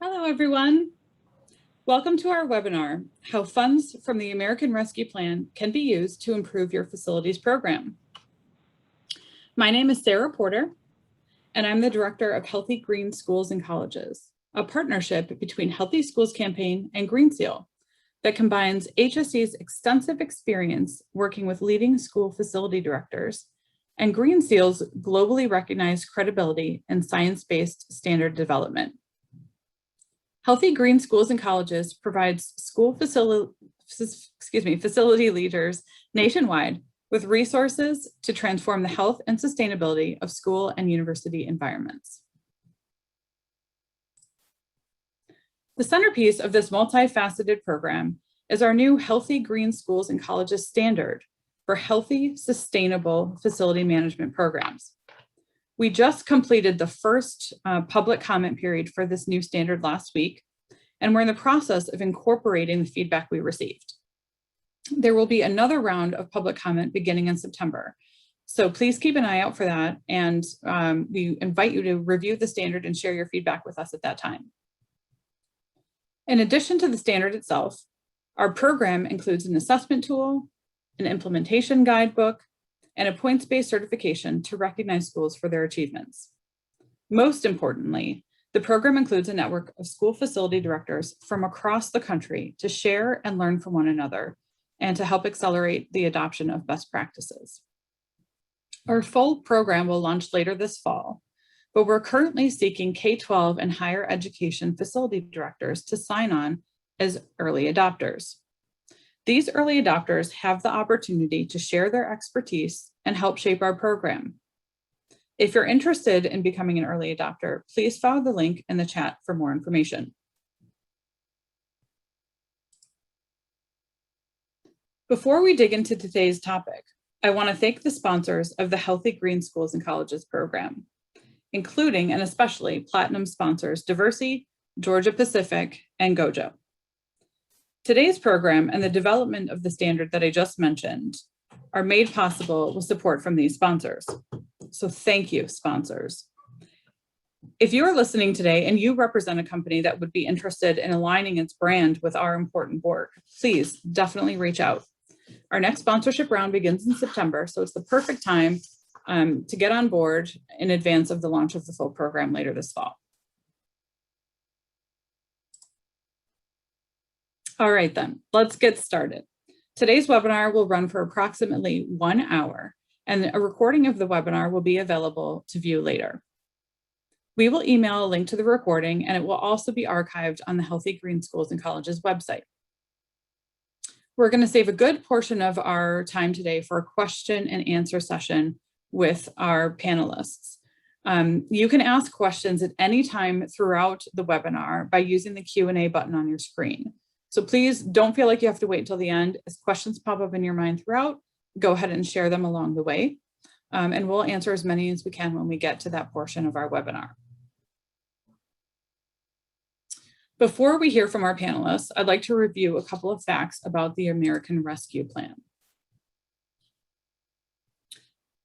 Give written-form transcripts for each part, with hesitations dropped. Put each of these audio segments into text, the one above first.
Hello, everyone. Welcome to our webinar, How Funds from the American Rescue Plan Can Be Used to Improve Your Facilities Program. My name is Sarah Porter, and I'm the Director of Healthy Green Schools and Colleges, a partnership between Healthy Schools Campaign and Green Seal that combines HSC's extensive experience working with leading school facility directors and Green Seal's globally recognized credibility in science-based standard development. Healthy Green Schools and Colleges provides school facility leaders nationwide with resources to transform the health and sustainability of school and university environments. The centerpiece of this multifaceted program is our new Healthy Green Schools and Colleges standard for healthy, sustainable facility management programs. We just completed the first public comment period for this new standard last week, and we're in the process of incorporating the feedback we received. There will be another round of public comment beginning in September. So please keep an eye out for that, and we invite you to review the standard and share your feedback with us at that time. In addition to the standard itself, our program includes an assessment tool, an implementation guidebook, and a points-based certification to recognize schools for their achievements. Most importantly, the program includes a network of school facility directors from across the country to share and learn from one another and to help accelerate the adoption of best practices. Our full program will launch later this fall, but we're currently seeking K-12 and higher education facility directors to sign on as early adopters. These early adopters have the opportunity to share their expertise and help shape our program. If you're interested in becoming an early adopter, please follow the link in the chat for more information. Before we dig into today's topic, I want to thank the sponsors of the Healthy Green Schools and Colleges program, including and especially Platinum sponsors Diversey, Georgia Pacific, and Gojo. Today's program and the development of the standard that I just mentioned are made possible with support from these sponsors. So thank you, sponsors. If you are listening today and you represent a company that would be interested in aligning its brand with our important work, please definitely reach out. Our next sponsorship round begins in September, so it's the perfect time to get on board in advance of the launch of the full program later this fall. All right, then, let's get started. Today's webinar will run for approximately 1 hour, and a recording of the webinar will be available to view later. We will email a link to the recording, and it will also be archived on the Healthy Green Schools and Colleges website. We're going to save a good portion of our time today for a question and answer session with our panelists. You can ask questions at any time throughout the webinar by using the Q&A button on your screen. So please don't feel like you have to wait until the end. As questions pop up in your mind throughout, go ahead and share them along the way. And we'll answer as many as we can when we get to that portion of our webinar. Before we hear from our panelists, I'd like to review a couple of facts about the American Rescue Plan.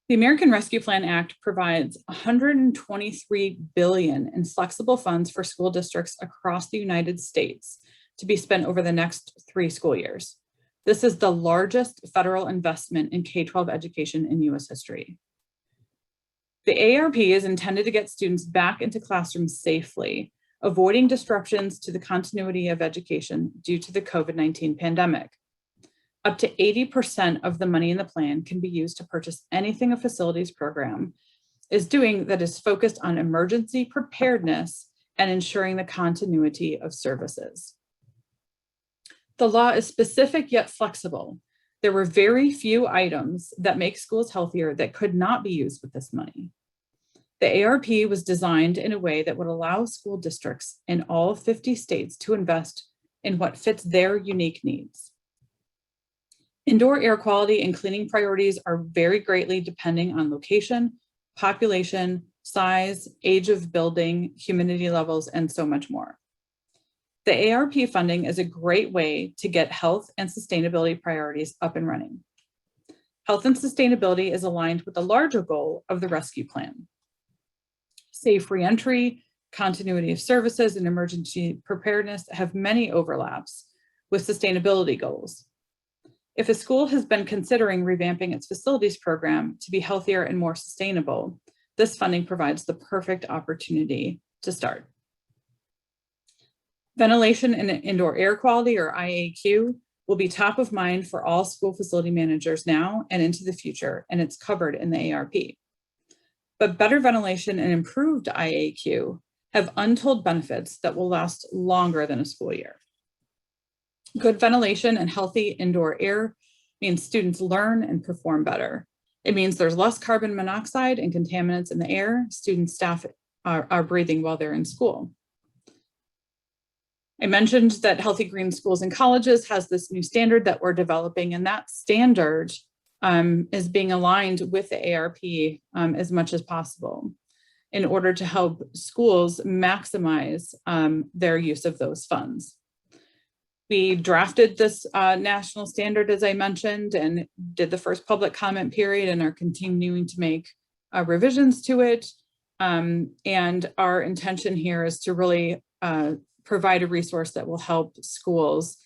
The American Rescue Plan Act provides $123 billion in flexible funds for school districts across the United States to be spent over the next 3 school years. This is the largest federal investment in K-12 education in U.S. history. The ARP is intended to get students back into classrooms safely, avoiding disruptions to the continuity of education due to the COVID-19 pandemic. Up to 80% of the money in the plan can be used to purchase anything a facilities program is doing that is focused on emergency preparedness and ensuring the continuity of services. The law is specific yet flexible. There were very few items that make schools healthier that could not be used with this money. The ARP was designed in a way that would allow school districts in all 50 states to invest in what fits their unique needs. Indoor air quality and cleaning priorities are very greatly depending on location, population, size, age of building, humidity levels, and so much more. The ARP funding is a great way to get health and sustainability priorities up and running. Health and sustainability is aligned with the larger goal of the rescue plan. Safe reentry, continuity of services, and emergency preparedness have many overlaps with sustainability goals. If a school has been considering revamping its facilities program to be healthier and more sustainable, this funding provides the perfect opportunity to start. Ventilation and indoor air quality, or IAQ, will be top of mind for all school facility managers now and into the future, and it's covered in the ARP. But better ventilation and improved IAQ have untold benefits that will last longer than a school year. Good ventilation and healthy indoor air means students learn and perform better. It means there's less carbon monoxide and contaminants in the air students, staff are breathing while they're in school. I mentioned that Healthy Green Schools and Colleges has this new standard that we're developing, and that standard is being aligned with the ARP as much as possible in order to help schools maximize their use of those funds. We drafted this national standard, as I mentioned, and did the first public comment period and are continuing to make revisions to it. And our intention here is to really provide a resource that will help schools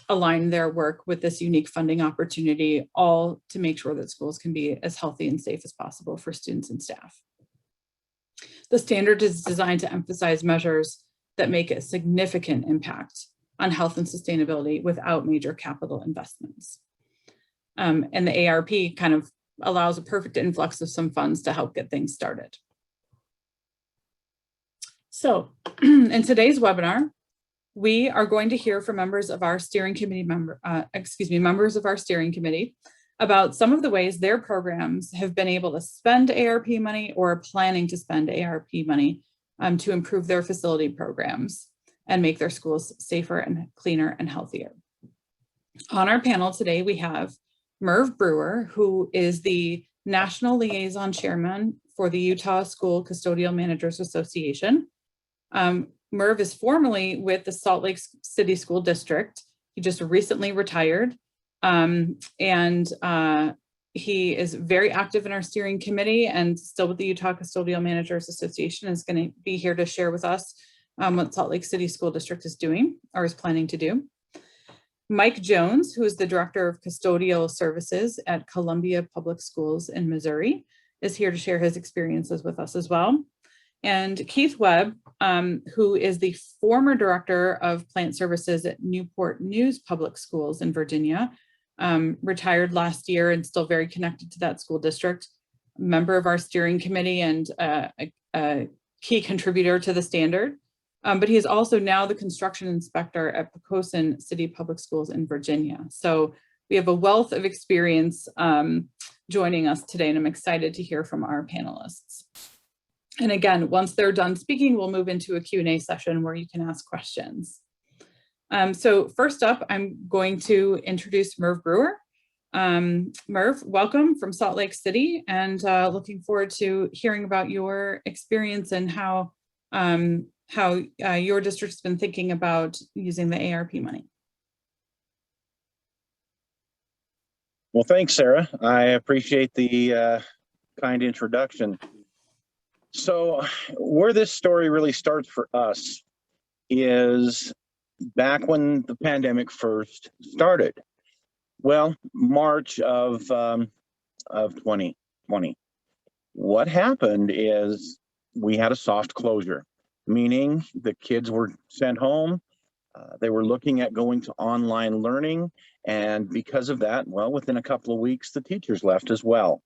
align their work with this unique funding opportunity, all to make sure that schools can be as healthy and safe as possible for students and staff. The standard is designed to emphasize measures that make a significant impact on health and sustainability without major capital investments. And the ARP kind of allows a perfect influx of some funds to help get things started. So in today's webinar, we are going to hear from members of our steering committee members of our steering committee about some of the ways their programs have been able to spend ARP money or are planning to spend ARP money to improve their facility programs and make their schools safer and cleaner and healthier. On our panel today, we have Merv Brewer, who is the National Liaison Chairman for the Utah School Custodial Managers Association. Merv is formerly with the Salt Lake City School District. He just recently retired, and he is very active in our steering committee and still with the Utah Custodial Managers Association, is going to be here to share with us what Salt Lake City School District is doing or is planning to do. Mike Jones, who is the Director of Custodial Services at Columbia Public Schools in Missouri, is here to share his experiences with us as well. And Keith Webb, who is the former Director of Plant Services at Newport News Public Schools in Virginia, retired last year and still very connected to that school district, member of our steering committee and a key contributor to the standard. But he is also now the construction inspector at Poquoson City Public Schools in Virginia. So we have a wealth of experience joining us today, and I'm excited to hear from our panelists. And again, once they're done speaking, we'll move into a Q&A session where you can ask questions. So first up, I'm going to introduce Merv Brewer. Merv, welcome from Salt Lake City, and looking forward to hearing about your experience and how your district's been thinking about using the ARP money. Well, thanks, Sarah. I appreciate the kind introduction. So where this story really starts for us is back when the pandemic first started. Well, March of 2020. What happened is we had a soft closure, meaning the kids were sent home. They were looking at going to online learning. And because of that, well, within a couple of weeks, the teachers left as well.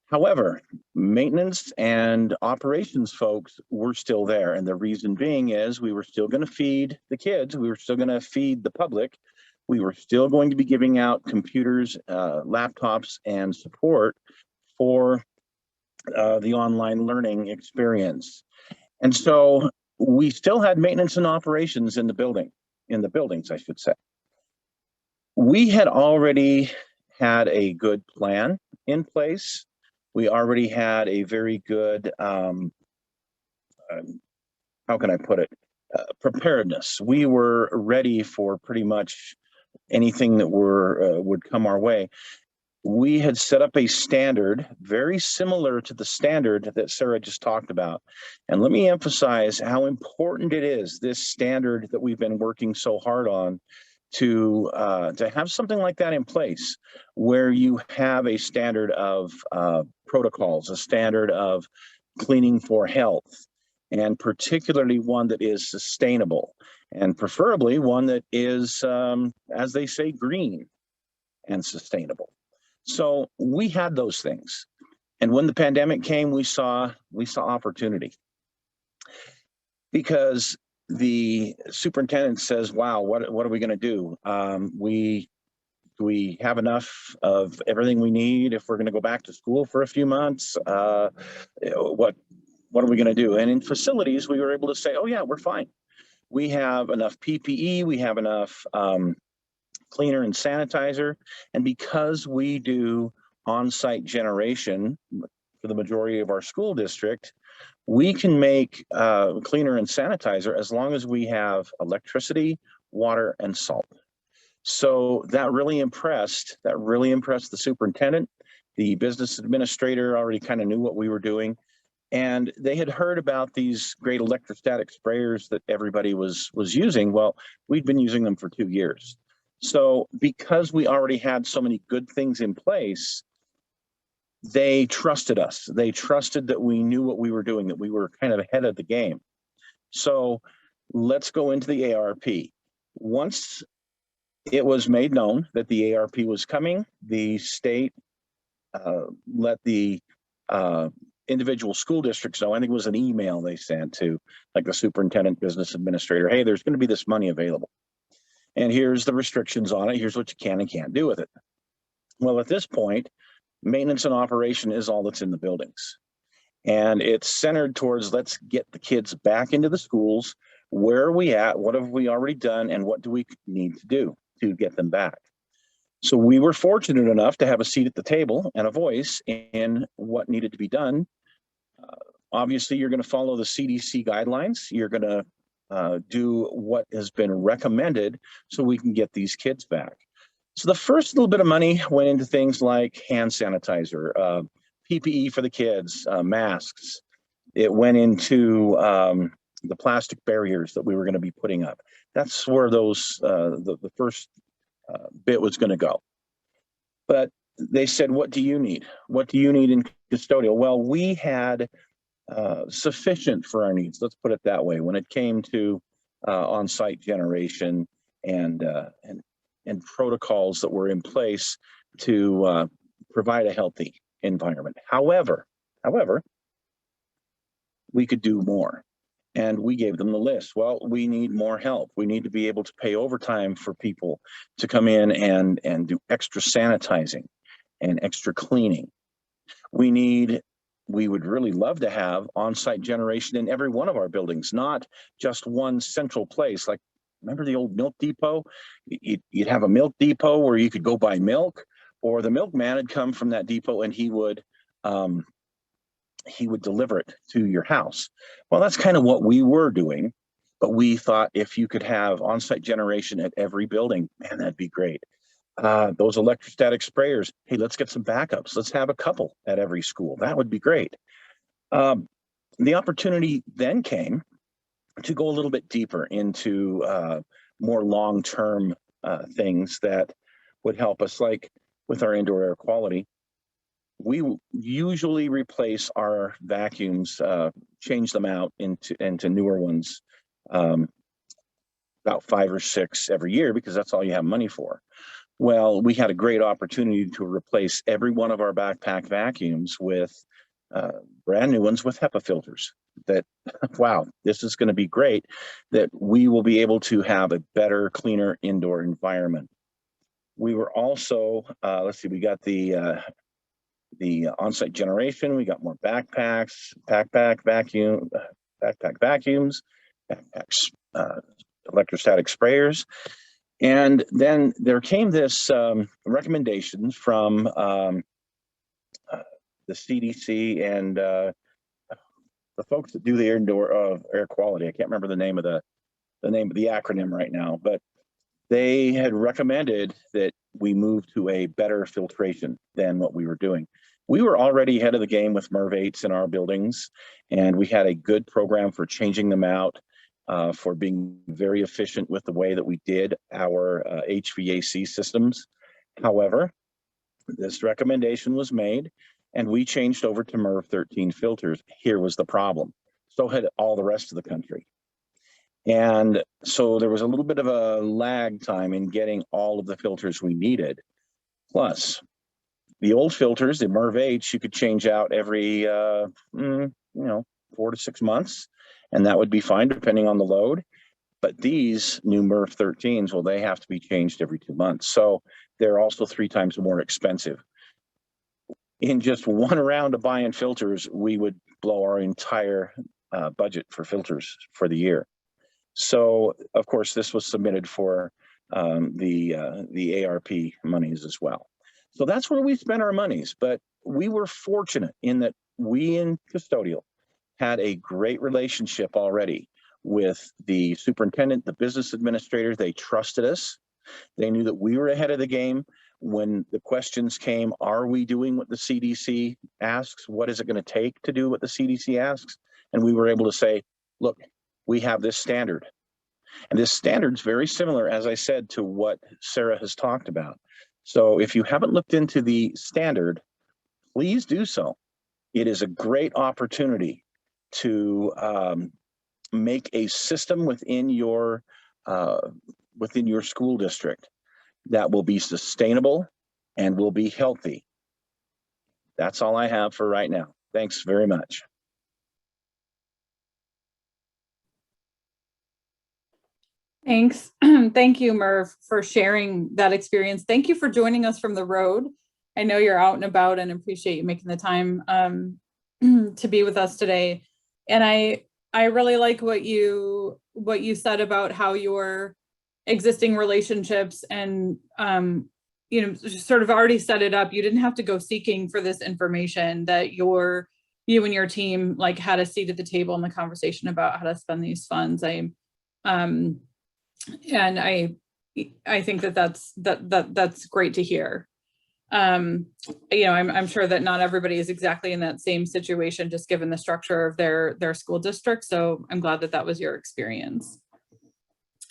However, maintenance and operations folks were still there. And the reason being is we were still going to feed the kids. We were still going to feed the public. We were still going to be giving out computers, laptops, and support for the online learning experience. And so we still had maintenance and operations in the buildings, I should say. We had already had a good plan in place. We already had a very good, how can I put it, preparedness. We were ready for pretty much anything that would come our way. we had set up a standard very similar to the standard that Sarah just talked about. And let me emphasize how important it is, this standard that we've been working so hard on, to have something like that in place, where you have a standard of protocols, a standard of cleaning for health, and particularly one that is sustainable, and preferably one that is, as they say, green and sustainable. So we had those things. And when the pandemic came, we saw opportunity, because the superintendent says, wow, what are we going to do? We have enough of everything we need if we're going to go back to school for a few months? What are we going to do? And in facilities, we were able to say, oh yeah, we're fine. We have enough PPE, we have enough cleaner and sanitizer. And because we do on-site generation for the majority of our school district, we can make cleaner and sanitizer as long as we have electricity, water, and salt. So that really impressed the superintendent. The business administrator already kind of knew what we were doing, and they had heard about these great electrostatic sprayers that everybody was using. Well, we'd been using them for 2 years. So because we already had so many good things in place, they trusted us. They trusted that we knew what we were doing, that we were kind of ahead of the game. So let's go into the ARP. Once it was made known that the ARP was coming, the state let the individual school districts know. I think it was an email they sent to, like, the superintendent, business administrator, hey, there's going to be this money available, and here's the restrictions on it. Here's what you can and can't do with it. Well, at this point, maintenance and operation is all that's in the buildings. And it's centered towards, let's get the kids back into the schools. Where are we at? What have we already done? And what do we need to do to get them back? So we were fortunate enough to have a seat at the table and a voice in what needed to be done. Obviously, you're going to follow the CDC guidelines. You're going to do what has been recommended so we can get these kids back. So the first little bit of money went into things like hand sanitizer, PPE for the kids, masks. It went into the plastic barriers that we were going to be putting up. That's where those the first bit was going to go. But they said, what do you need? What do you need in custodial? Well, we had sufficient for our needs. Let's put it that way. When it came to on-site generation and protocols that were in place to provide a healthy environment. However, we could do more. And we gave them the list. Well, we need more help. We need to be able to pay overtime for people to come in and do extra sanitizing and extra cleaning. We would really love to have on-site generation in every one of our buildings, not just one central place. Like, remember the old milk depot? You'd have a milk depot where you could go buy milk, or the milkman would come from that depot and he would deliver it to your house. Well, that's kind of what we were doing, but we thought if you could have on-site generation at every building, man, that'd be great. Those electrostatic sprayers, hey, let's get some backups. Let's have a couple at every school. That would be great. The opportunity then came to go a little bit deeper into more long-term things that would help us, like with our indoor air quality. We usually replace our vacuums, change them out into newer ones, about 5 or 6 every year, because that's all you have money for. Well, we had a great opportunity to replace every one of our backpack vacuums with brand new ones with HEPA filters. That, wow, this is going to be great, that we will be able to have a better, cleaner indoor environment. We were also, let's see, we got the on-site generation. We got more backpacks, backpack vacuums, backpacks, electrostatic sprayers. And then there came this recommendation from the CDC and the folks that do the indoor air quality. I can't remember the name of the acronym right now, but they had recommended that we move to a better filtration than what we were doing. We were already ahead of the game with MERV 8s in our buildings, and we had a good program for changing them out, for being very efficient with the way that we did our HVAC systems. However, this recommendation was made, and we changed over to MERV 13 filters. Here was the problem. So had all the rest of the country. And so there was a little bit of a lag time in getting all of the filters we needed. Plus, the old filters, the MERV 8s, you could change out every, 4 to 6 months, and that would be fine depending on the load. But these new MERV 13s, well, they have to be changed every 2 months. So they're also 3 times more expensive. In just one round of buying filters, we would blow our entire budget for filters for the year. So, of course, this was submitted for the ARP monies as well. So that's where we spent our monies. But we were fortunate in that we in Custodial had a great relationship already with the superintendent, the business administrator. They trusted us. They knew that we were ahead of the game. When the questions came, are we doing what the CDC asks? What is it going to take to do what the CDC asks? And we were able to say, look, we have this standard. And this standard is very similar, as I said, to what Sarah has talked about. So if you haven't looked into the standard, please do so. It is a great opportunity to make a system within your school district that will be sustainable and will be healthy. That's all I have for right now. Thanks very much. Thanks. Thank you, Merv, for sharing that experience. Thank you for joining us from the road. I know you're out and about, and appreciate you making the time to be with us today. And I really like what you said about how your existing relationships and sort of already set it up. You didn't have to go seeking for this information, that you and your team like had a seat at the table in the conversation about how to spend these funds. And I think that's great to hear. I'm sure that not everybody is exactly in that same situation, just given the structure of their school district. So I'm glad that was your experience.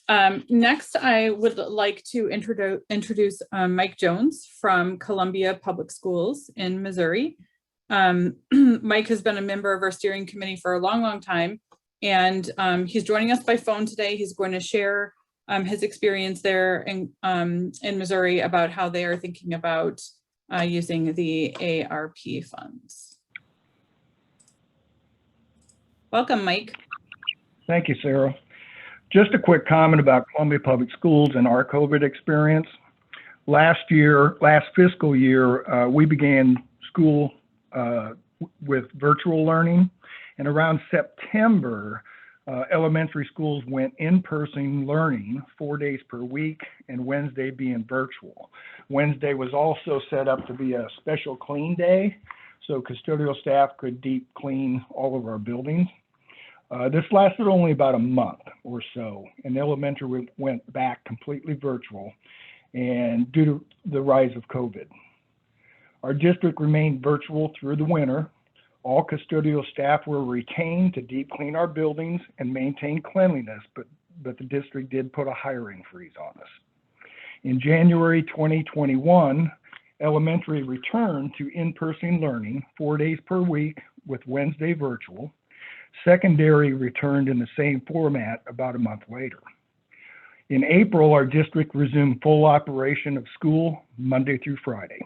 Next, I would like to introduce Mike Jones from Columbia Public Schools in Missouri. Mike has been a member of our steering committee for a long, long time, and he's joining us by phone today. He's going to share his experience there in Missouri about how they are thinking about using the ARP funds. Welcome, Mike. Thank you, Sarah. Just a quick comment about Columbia Public Schools and our COVID experience. Last fiscal year, we began school with virtual learning, and around September, elementary schools went in-person learning 4 days per week, and Wednesday being virtual. Wednesday was also set up to be a special clean day, so custodial staff could deep clean all of our buildings. This lasted only about a month or so, and elementary went back completely virtual, and due to the rise of COVID. Our district remained virtual through the winter. All custodial staff were retained to deep clean our buildings and maintain cleanliness, but the district did put a hiring freeze on us. In January 2021, elementary returned to in-person learning 4 days per week with Wednesday virtual. Secondary returned in the same format about a month later. In April, our district resumed full operation of school Monday through Friday.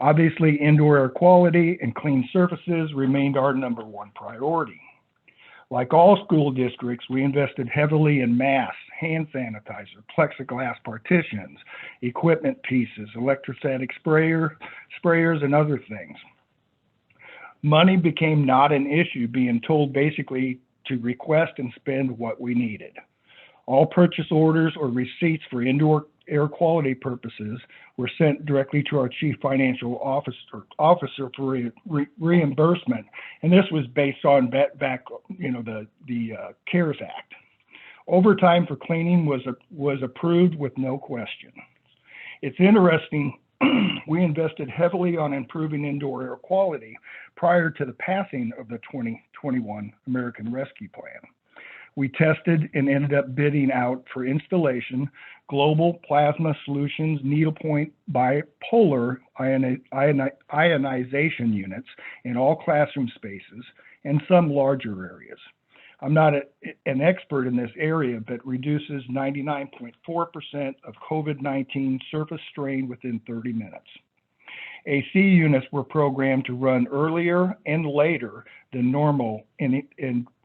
Obviously, indoor air quality and clean surfaces remained our #1 priority. Like all school districts, we invested heavily in masks, hand sanitizer, plexiglass partitions, equipment pieces, electrostatic sprayers, and other things. Money became not an issue, being told basically to request and spend what we needed. All purchase orders or receipts for indoor air quality purposes were sent directly to our chief financial officer for reimbursement, and this was based on the CARES Act. Overtime for cleaning was approved with no question. It's interesting, we invested heavily on improving indoor air quality prior to the passing of the 2021 American Rescue Plan. We tested and ended up bidding out for installation global plasma solutions needlepoint bipolar ionization units in all classroom spaces and some larger areas. I'm not an expert in this area, but reduces 99.4% of COVID-19 surface strain within 30 minutes. AC units were programmed to run earlier and later than normal, and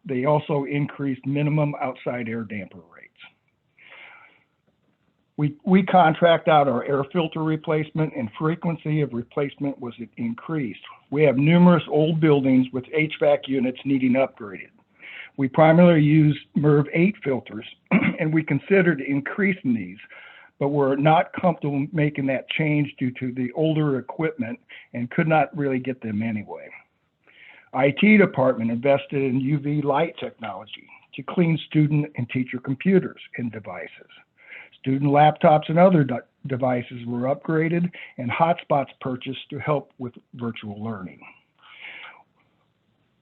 they also increased minimum outside air damper rates. We contract out our air filter replacement, and frequency of replacement was increased. We have numerous old buildings with HVAC units needing upgraded. We primarily use MERV 8 filters, and we considered increasing these, but we're not comfortable making that change due to the older equipment and could not really get them anyway. IT department invested in UV light technology to clean student and teacher computers and devices. Student laptops and other devices were upgraded and hotspots purchased to help with virtual learning.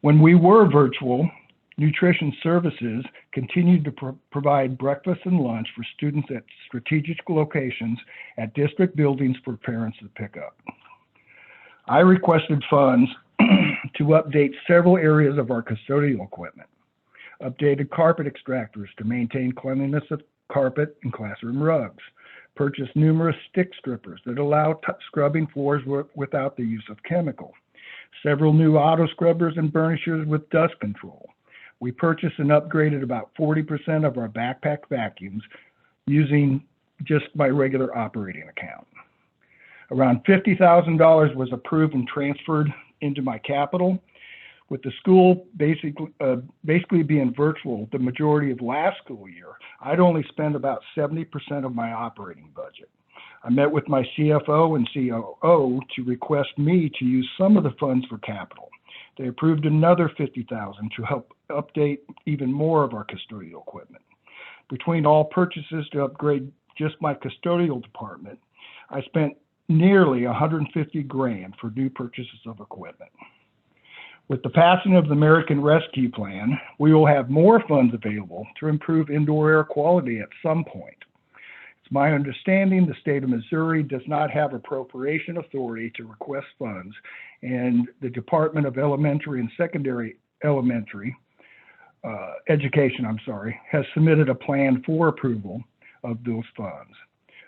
When we were virtual, nutrition services continued to provide breakfast and lunch for students at strategic locations at district buildings for parents to pick up. I requested funds to update several areas of our custodial equipment, updated carpet extractors to maintain cleanliness of carpet and classroom rugs, purchased numerous stick strippers that allow scrubbing floors without the use of chemical, several new auto scrubbers and burnishers with dust control. We purchased and upgraded about 40% of our backpack vacuums using just my regular operating account. Around $50,000 was approved and transferred into my capital. With the school basically being virtual the majority of last school year, I'd only spend about 70% of my operating budget. I met with my CFO and COO to request me to use some of the funds for capital. They approved another $50,000 to help update even more of our custodial equipment. Between all purchases to upgrade just my custodial department, I spent nearly $150,000 for new purchases of equipment. With the passing of the American Rescue Plan, we will have more funds available to improve indoor air quality at some point. It's my understanding the state of Missouri does not have appropriation authority to request funds, and the Department of Elementary and Secondary Education, has submitted a plan for approval of those funds.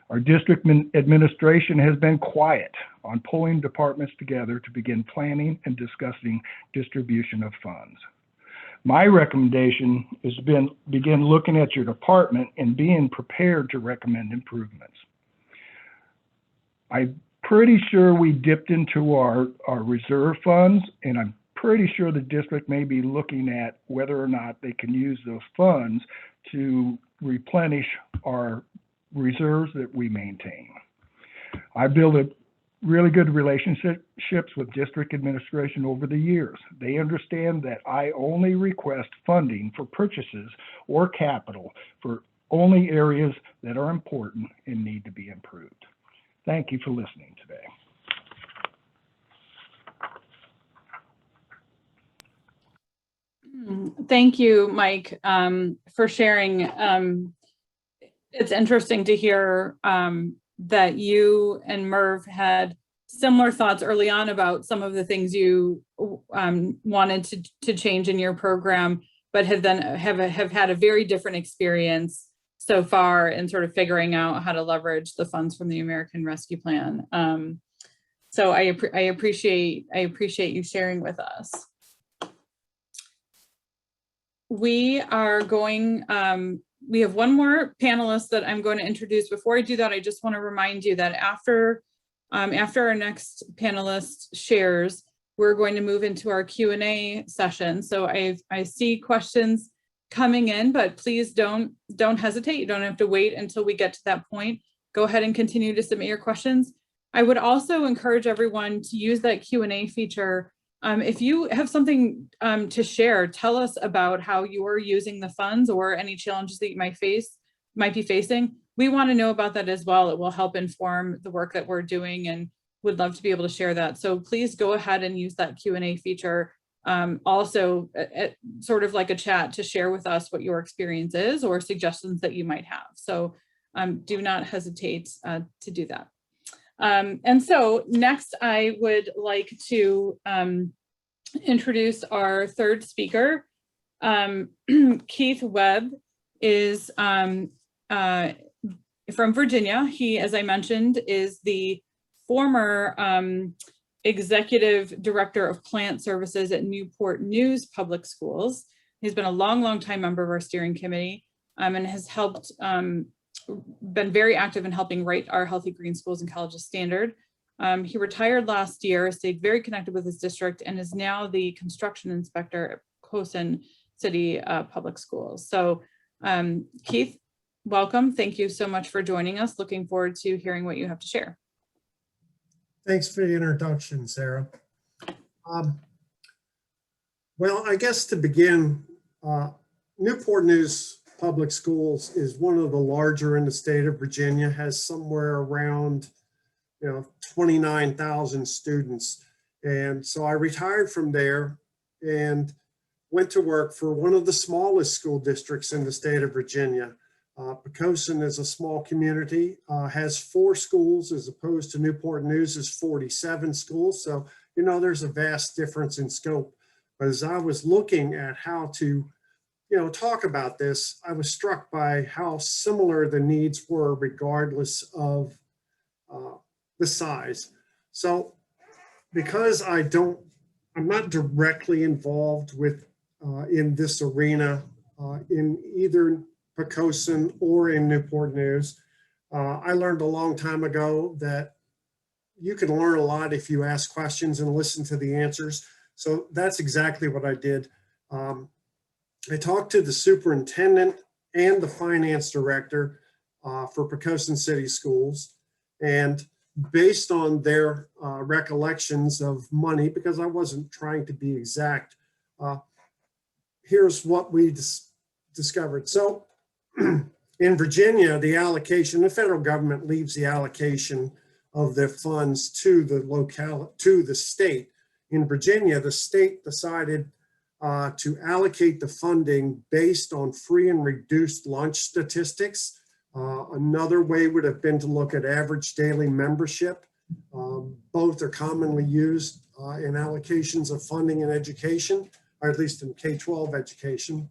Our district administration has been quiet on pulling departments together to begin planning and discussing distribution of funds. My recommendation is to begin looking at your department and being prepared to recommend improvements. I'm pretty sure we dipped into our reserve funds, and I'm pretty sure the district may be looking at whether or not they can use those funds to replenish our reserves that we maintain. I built a really good relationships with district administration over the years. They understand that I only request funding for purchases or capital for only areas that are important and need to be improved. Thank you for listening today. Thank you, Mike, for sharing. It's interesting to hear that you and Merv had similar thoughts early on about some of the things you wanted to change in your program, but have had a very different experience so far in sort of figuring out how to leverage the funds from the American Rescue Plan. So I appreciate you sharing with us. We are going, we have one more panelist that I'm going to introduce. Before I do that, I just want to remind you that after our next panelist shares, we're going to move into our Q&A session. So I see questions coming in, but please don't hesitate. You don't have to wait until we get to that point. Go ahead and continue to submit your questions. I would also encourage everyone to use that Q&A feature If you have something to share, tell us about how you are using the funds or any challenges that you might be facing. We want to know about that as well. It will help inform the work that we're doing and would love to be able to share that. So please go ahead and use that Q&A feature. Also, sort of like a chat to share with us what your experience is or suggestions that you might have. So do not hesitate to do that. And so next, I would like to introduce our third speaker. Keith Webb is from Virginia. He, as I mentioned, is the former executive director of plant services at Newport News Public Schools. He's been a long time member of our steering committee and has helped been very active in helping write our Healthy Green Schools and Colleges standard. He retired last year, stayed very connected with his district, and is now the construction inspector at Posen City Public Schools. So Keith, welcome. Thank you so much for joining us. Looking forward to hearing what you have to share. Thanks for the introduction, Sarah. Well, I guess to begin, Newport News Public Schools is one of the larger in the state of Virginia, has somewhere around 29,000 students. And so I retired from there and went to work for one of the smallest school districts in the state of Virginia. Pocosin is a small community, has 4 schools as opposed to Newport News is 47 schools. So, there's a vast difference in scope. But as I was looking at how to talk about this, I was struck by how similar the needs were regardless of the size. So because I'm not directly involved with in this arena in either Pocosin or in Newport News, I learned a long time ago that you can learn a lot if you ask questions and listen to the answers. So that's exactly what I did. I talked to the superintendent and the finance director for Pocosin City Schools, and based on their recollections of money, because I wasn't trying to be exact, here's what we discovered. So in Virginia, the federal government leaves the allocation of their funds to the state. In Virginia, the state decided to allocate the funding based on free and reduced lunch statistics. Another way would have been to look at average daily membership. Both are commonly used in allocations of funding in education, or at least in K-12 education.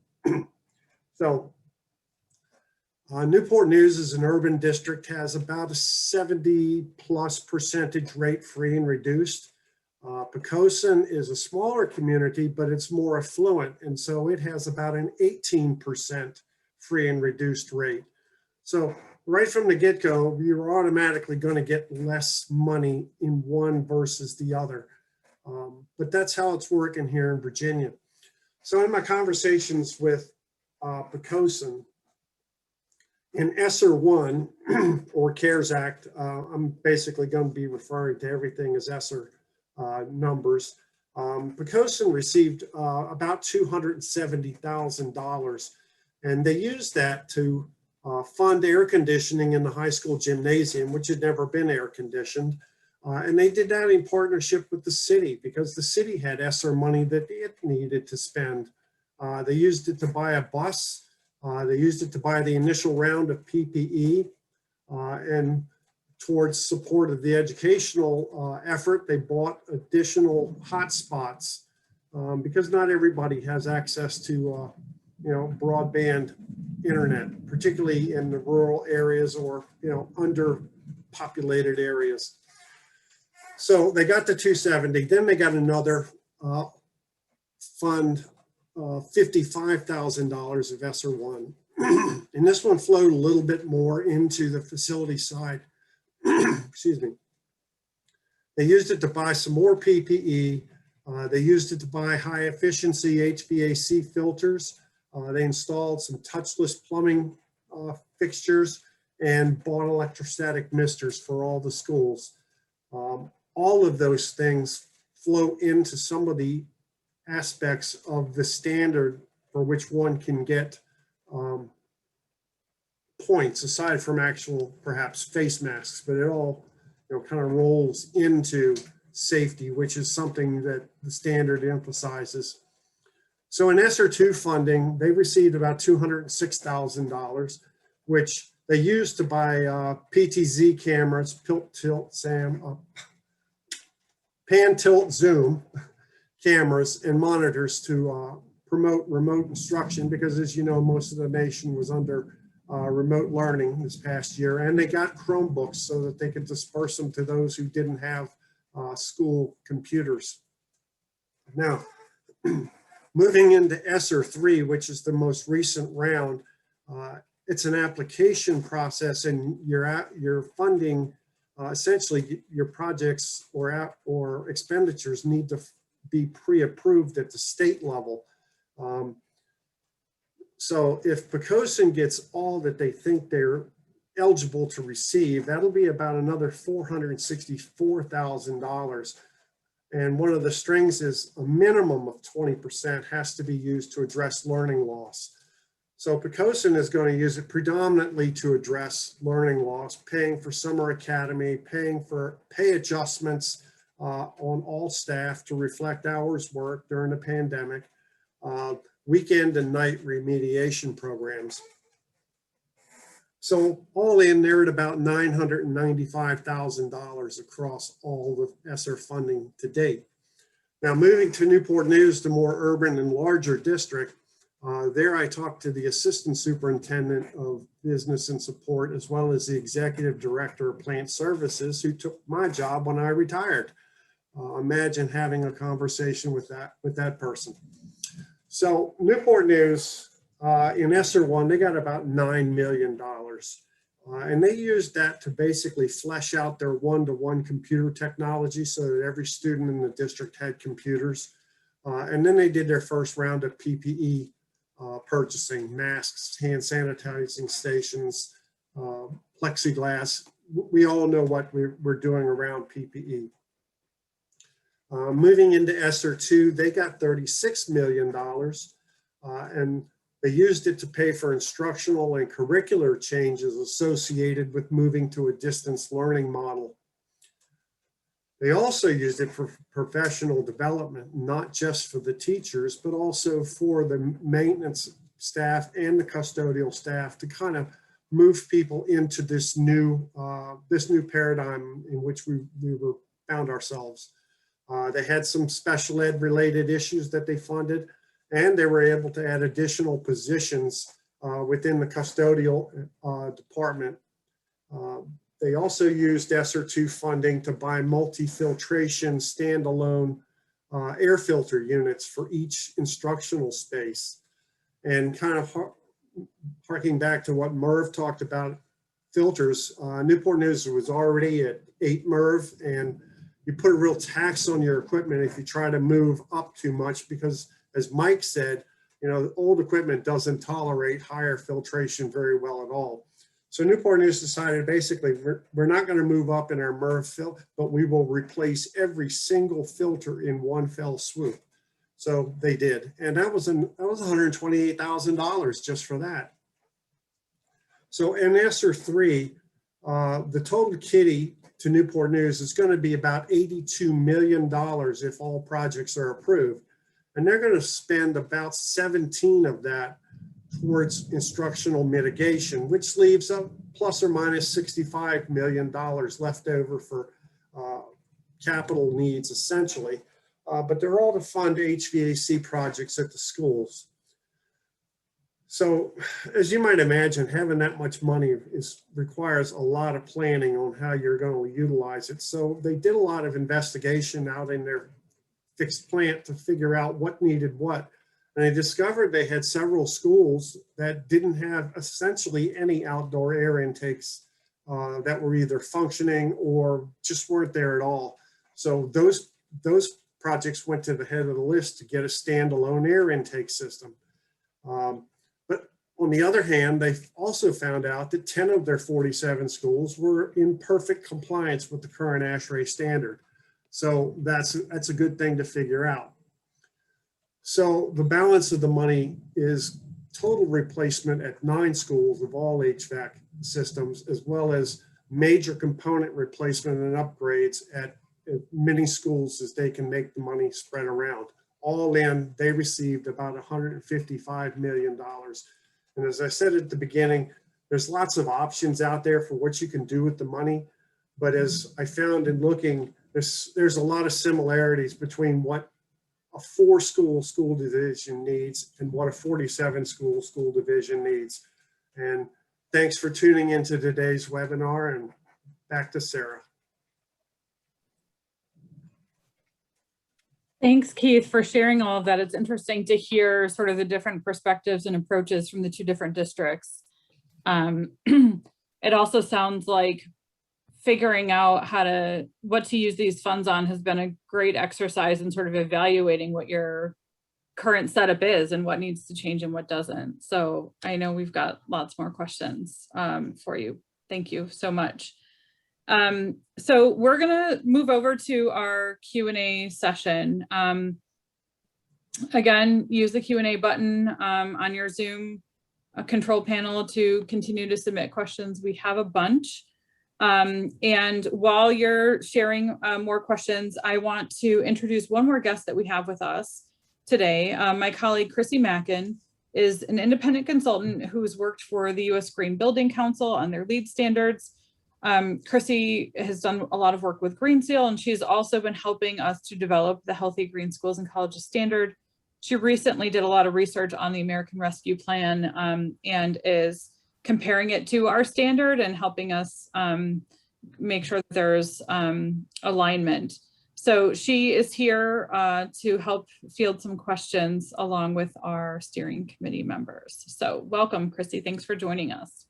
So Newport News is an urban district, has about a 70+% rate free and reduced. Pocosin is a smaller community, but it's more affluent. And so it has about an 18% free and reduced rate. So right from the get-go, you're automatically going to get less money in one versus the other. But that's how it's working here in Virginia. So in my conversations with Pocosin, in ESSER 1 or CARES Act, I'm basically going to be referring to everything as ESSER numbers. Pocosin received about $270,000, and they used that to fund air conditioning in the high school gymnasium, which had never been air conditioned. And they did that in partnership with the city because the city had ESSER money that it needed to spend. They used it to buy a bus. They used it to buy the initial round of PPE, and towards support of the educational effort, they bought additional hotspots because not everybody has access to broadband internet, particularly in the rural areas or underpopulated areas. So they got the 270. Then they got another fund, $55,000 of ESSER 1, and this one flowed a little bit more into the facility side. Excuse me. They used it to buy some more PPE. They used it to buy high efficiency HVAC filters. They installed some touchless plumbing fixtures and bought electrostatic misters for all the schools. All of those things flow into some of the aspects of the standard for which one can get points aside from actual perhaps face masks, but it all kind of rolls into safety, which is something that the standard emphasizes. So in ESSER 2 funding, they received about $206,000, which they used to buy PTZ cameras, pan, tilt, zoom cameras and monitors to promote remote instruction, because as you know, most of the nation was under remote learning this past year, and they got Chromebooks so that they could disperse them to those who didn't have school computers. Now, moving into ESSER 3, which is the most recent round, it's an application process, and your funding, essentially your projects or expenditures need to be pre-approved at the state level. So if Poquoson gets all that they think they're eligible to receive, that'll be about another $464,000. And one of the strings is a minimum of 20% has to be used to address learning loss. So Poquoson is going to use it predominantly to address learning loss, paying for summer academy, paying for pay adjustments on all staff to reflect hours worked during the pandemic, weekend and night remediation programs. So all in, they're at about $995,000 across all the ESSER funding to date. Now moving to Newport News, the more urban and larger district, there I talked to the Assistant Superintendent of Business and Support, as well as the Executive Director of Plant Services, who took my job when I retired. Imagine having a conversation with that person. So Newport News, in ESSER 1, they got about $9 million. And they used that to basically flesh out their one-to-one computer technology so that every student in the district had computers. And then they did their first round of PPE purchasing, masks, hand sanitizing stations, plexiglass. We all know what we're doing around PPE. Moving into ESSER 2, they got $36 million, and they used it to pay for instructional and curricular changes associated with moving to a distance learning model. They also used it for professional development, not just for the teachers, but also for the maintenance staff and the custodial staff to kind of move people into this new paradigm in which we found ourselves. They had some special ed related issues that they funded, and they were able to add additional positions within the custodial department. They also used ESSER 2 funding to buy multi-filtration standalone air filter units for each instructional space. And kind of harking back to what Merv talked about, filters, Newport News was already at 8 Merv, and you put a real tax on your equipment if you try to move up too much, because as Mike said, the old equipment doesn't tolerate higher filtration very well at all. So Newport News decided basically we're not going to move up in our MERV filter, but we will replace every single filter in one fell swoop. So they did, and that was $128,000 just for that. So in ESSER 3, the total kitty to Newport News is going to be about $82 million if all projects are approved. And they're going to spend about 17 of that towards instructional mitigation, which leaves a plus or minus $65 million left over for capital needs essentially. But they're all to fund HVAC projects at the schools. So as you might imagine, having that much money requires a lot of planning on how you're going to utilize it. So they did a lot of investigation out in their fixed plant to figure out what needed what. And they discovered they had several schools that didn't have essentially any outdoor air intakes that were either functioning or just weren't there at all. So those projects went to the head of the list to get a standalone air intake system. But on the other hand, they also found out that 10 of their 47 schools were in perfect compliance with the current ASHRAE standard. So that's a good thing to figure out. So the balance of the money is total replacement at 9 schools of all HVAC systems, as well as major component replacement and upgrades at many schools as they can make the money spread around. All in, they received about $155 million. And as I said at the beginning, there's lots of options out there for what you can do with the money. But as I found in looking, there's a lot of similarities between what a 4-school division needs and what a 47-school division needs. And thanks for tuning into today's webinar, and back to Sarah. Thanks, Keith, for sharing all of that. It's interesting to hear sort of the different perspectives and approaches from the 2 different districts. It also sounds like figuring out what to use these funds on has been a great exercise in sort of evaluating what your current setup is and what needs to change and what doesn't. So I know we've got lots more questions for you. Thank you so much. So we're gonna move over to our Q&A session. Again, use the Q&A button on your Zoom control panel to continue to submit questions. We have a bunch. And while you're sharing more questions, I want to introduce one more guest that we have with us today. My colleague, Chrissy Mackin, is an independent consultant who's worked for the U.S. Green Building Council on their LEED standards. Chrissy has done a lot of work with Green Seal, and she's also been helping us to develop the Healthy Green Schools and Colleges standard. She recently did a lot of research on the American Rescue Plan and is comparing it to our standard and helping us make sure that there's alignment. So she is here to help field some questions along with our steering committee members. So welcome, Chrissy. Thanks for joining us.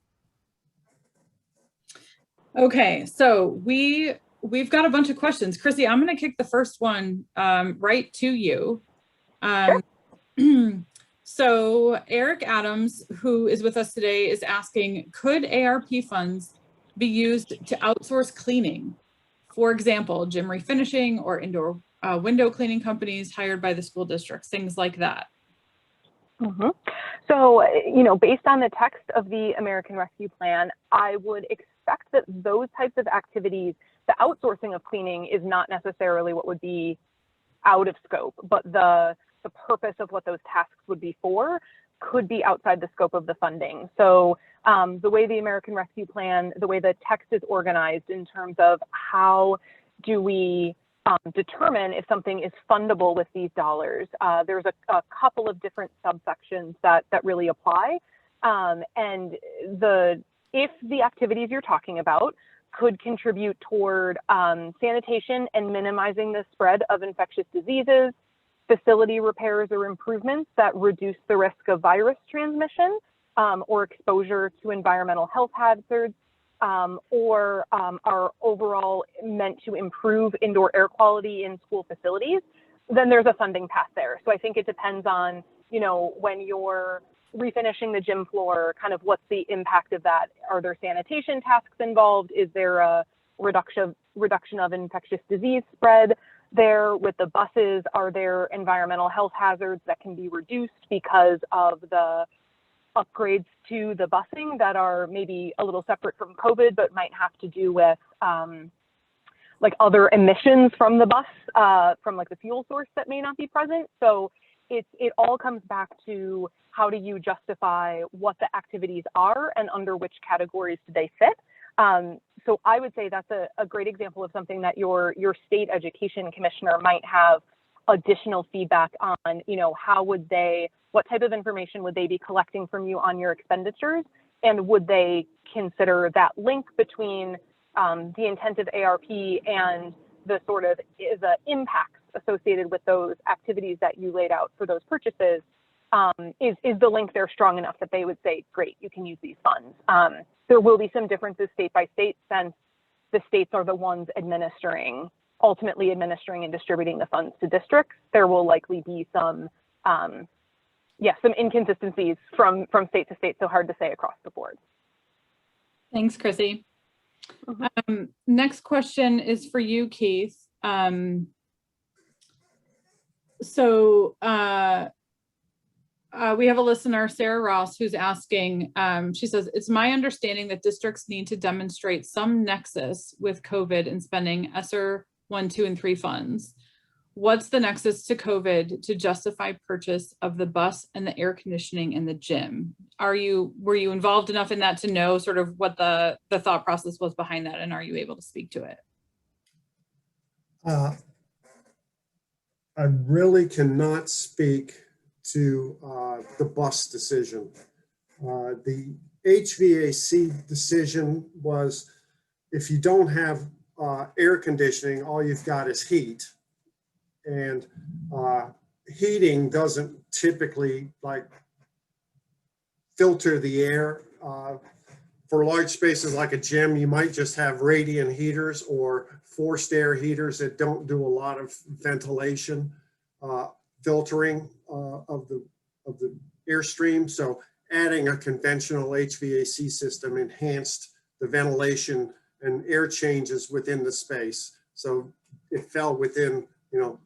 Okay, so we've got a bunch of questions. Chrissy, I'm going to kick the first one right to you. So Eric Adams, who is with us today, is asking, could ARP funds be used to outsource cleaning? For example, gym refinishing or indoor window cleaning companies hired by the school districts, things like that. So, based on the text of the American Rescue Plan, I would expect that those types of activities, the outsourcing of cleaning is not necessarily what would be out of scope, but the purpose of what those tasks would be for could be outside the scope of the funding. So the way the American Rescue Plan, the way the text is organized in terms of how do we determine if something is fundable with these dollars, there's a couple of different subsections that really apply. And if the activities you're talking about could contribute toward sanitation and minimizing the spread of infectious diseases, facility repairs or improvements that reduce the risk of virus transmission or exposure to environmental health hazards, or are overall meant to improve indoor air quality in school facilities, then there's a funding path there. So I think it depends on, when you're refinishing the gym floor, kind of what's the impact of that? Are there sanitation tasks involved? Is there a reduction of infectious disease spread there? With the buses, are there environmental health hazards that can be reduced because of the upgrades to the busing that are maybe a little separate from COVID, but might have to do with like other emissions from the bus, from like the fuel source that may not be present. So it all comes back to how do you justify what the activities are and under which categories do they fit. So I would say that's a great example of something that your state education commissioner might have additional feedback on, what type of information would they be collecting from you on your expenditures? And would they consider that link between the intent of ARP and the sort of the impacts associated with those activities that you laid out for those purchases? Is the link there strong enough that they would say, great, you can use these funds? There will be some differences state by state, since the states are the ones ultimately administering and distributing the funds to districts. There will likely be some inconsistencies from state to state, so hard to say across the board. Thanks, Chrissy. Next question is for you, Keith. We have a listener, Sarah Ross, who's asking, she says, it's my understanding that districts need to demonstrate some nexus with COVID in spending ESSER 1, 2, and 3 funds. What's the nexus to COVID to justify purchase of the bus and the air conditioning in the gym? Were you involved enough in that to know sort of what the thought process was behind that? And are you able to speak to it? I really cannot speak to the bus decision. The HVAC decision was, if you don't have air conditioning, all you've got is heat. And heating doesn't typically like filter the air. For large spaces like a gym, you might just have radiant heaters or forced air heaters that don't do a lot of ventilation filtering of the airstream. So adding a conventional HVAC system enhanced the ventilation and air changes within the space. So it fell within, you know,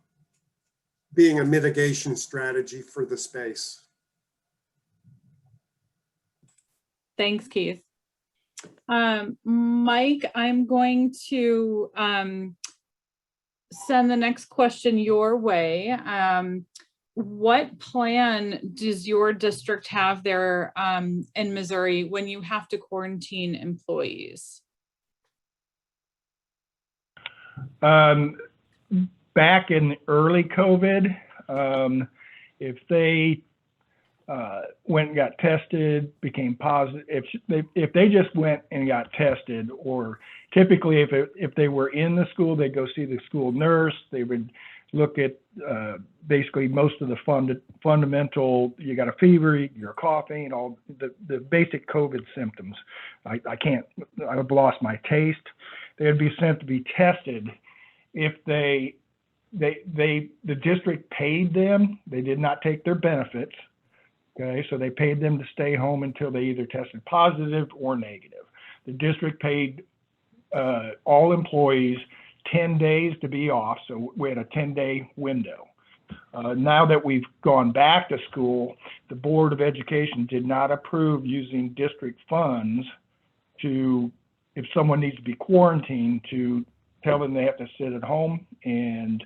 being a mitigation strategy for the space. Thanks, Keith. Mike, I'm going to send the next question your way. What plan does your district have there in Missouri when you have to quarantine employees? Back in early COVID, if they went and got tested, became positive, if they just went and got tested, or typically if they were in the school, they'd go see the school nurse. They would look at basically most of the fundamental, you got a fever, you're coughing, all the basic COVID symptoms. I've lost my taste. They'd be sent to be tested. If the district paid them, they did not take their benefits. Okay, so they paid them to stay home until they either tested positive or negative. The district paid all employees 10 days to be off, so we had a 10-day window. Now that we've gone back to school, the Board of Education did not approve using district funds to, if someone needs to be quarantined, to tell them they have to sit at home and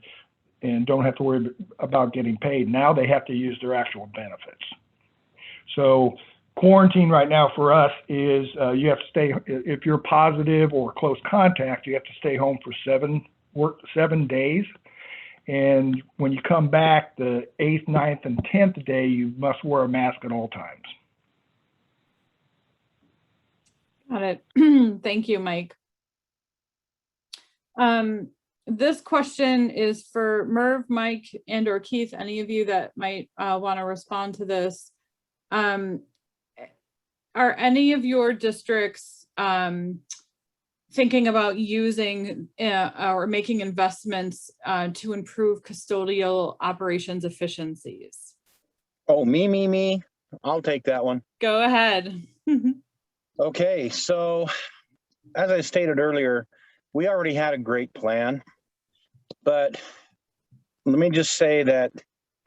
don't have to worry about getting paid. Now they have to use their actual benefits. So quarantine right now for us is you have to stay, if you're positive or close contact, you have to stay home for 7 days. And when you come back, the 8th, 9th, and 10th day, you must wear a mask at all times. Got it. Thank you, Mike. This question is for Merv, Mike, and or Keith, any of you that might want to respond to this. Are any of your districts thinking about using or making investments to improve custodial operations efficiencies? Oh, me. I'll take that one. Go ahead. Okay, so as I stated earlier, we already had a great plan, but let me just say that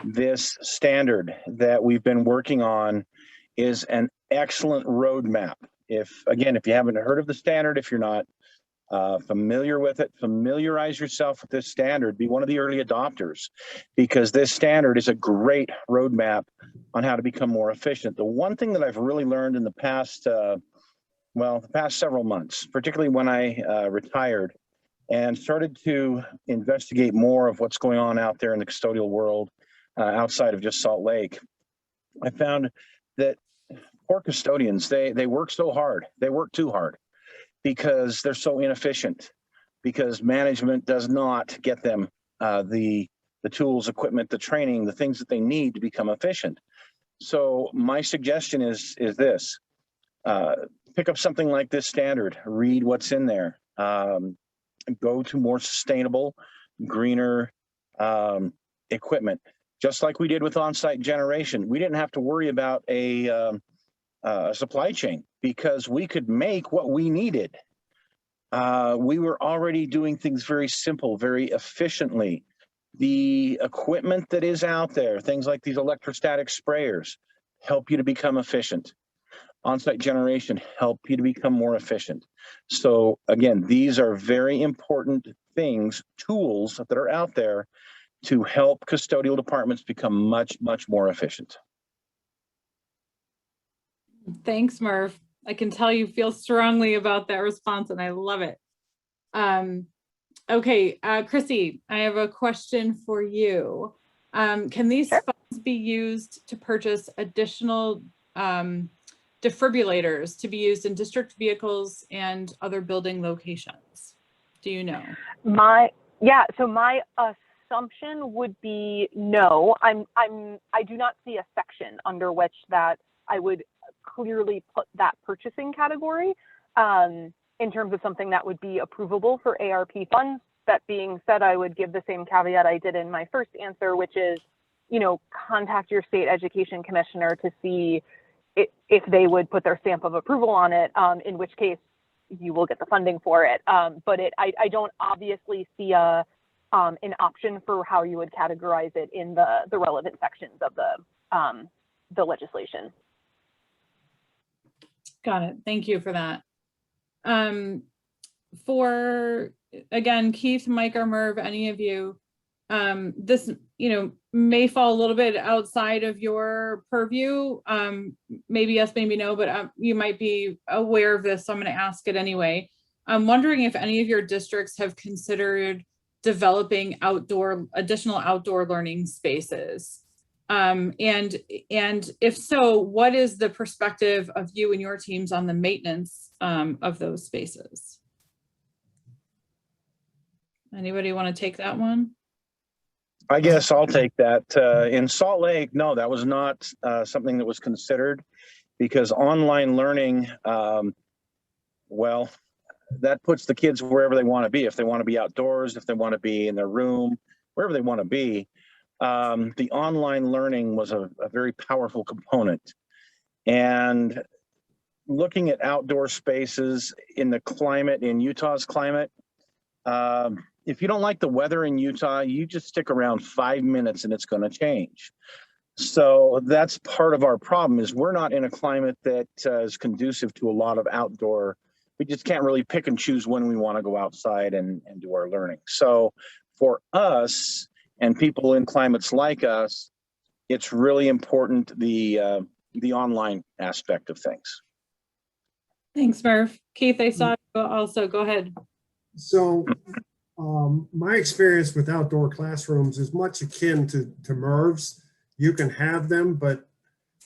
this standard that we've been working on is an excellent roadmap. If you haven't heard of the standard, if you're not familiar with it, familiarize yourself with this standard, be one of the early adopters, because this standard is a great roadmap on how to become more efficient. The one thing that I've really learned in the past, the past several months, particularly when I retired and started to investigate more of what's going on out there in the custodial world outside of just Salt Lake, I found that poor custodians, they work so hard. They work too hard because they're so inefficient, because management does not get them the tools, equipment, the training, the things that they need to become efficient. So my suggestion is this. Pick up something like this standard, read what's in there, go to more sustainable, greener equipment. Just like we did with on-site generation, we didn't have to worry about a supply chain because we could make what we needed. We were already doing things very simple, very efficiently. The equipment that is out there, things like these electrostatic sprayers, help you to become efficient. On-site generation help you to become more efficient. So again, these are very important things, tools that are out there to help custodial departments become much, much more efficient. Thanks, Murph. I can tell you feel strongly about that response and I love it. Okay, Chrissy, I have a question for you. Can these funds be used to purchase additional defibrillators to be used in district vehicles and other building locations? Do you know? So my assumption would be no. I do not see a section under which that I would clearly put that purchasing category in terms of something that would be approvable for ARP funds. That being said, I would give the same caveat I did in my first answer, which is, contact your state education commissioner to see if they would put their stamp of approval on it, in which case you will get the funding for it. But I don't obviously see an option for how you would categorize it in the relevant sections of the legislation. Got it. Thank you for that. Again, Keith, Mike, or Merv, any of you, this, may fall a little bit outside of your purview. Maybe yes, maybe no, but you might be aware of this, so I'm going to ask it anyway. I'm wondering if any of your districts have considered developing additional outdoor learning spaces. And if so, what is the perspective of you and your teams on the maintenance of those spaces? Anybody want to take that one? I guess I'll take that. In Salt Lake, no, that was not something that was considered, because online learning, well, that puts the kids wherever they want to be. If they want to be outdoors, if they want to be in their room, wherever they want to be. The online learning was a very powerful component. And looking at outdoor spaces in the climate, in Utah's climate, if you don't like the weather in Utah, you just stick around 5 minutes and it's going to change. So that's part of our problem, is we're not in a climate that is conducive to a lot of outdoor. We just can't really pick and choose when we want to go outside and do our learning. So for us and people in climates like us, it's really important, the online aspect of things. Thanks, Murph. Keith, I saw you also. Go ahead. So my experience with outdoor classrooms is much akin to Merv's. You can have them, but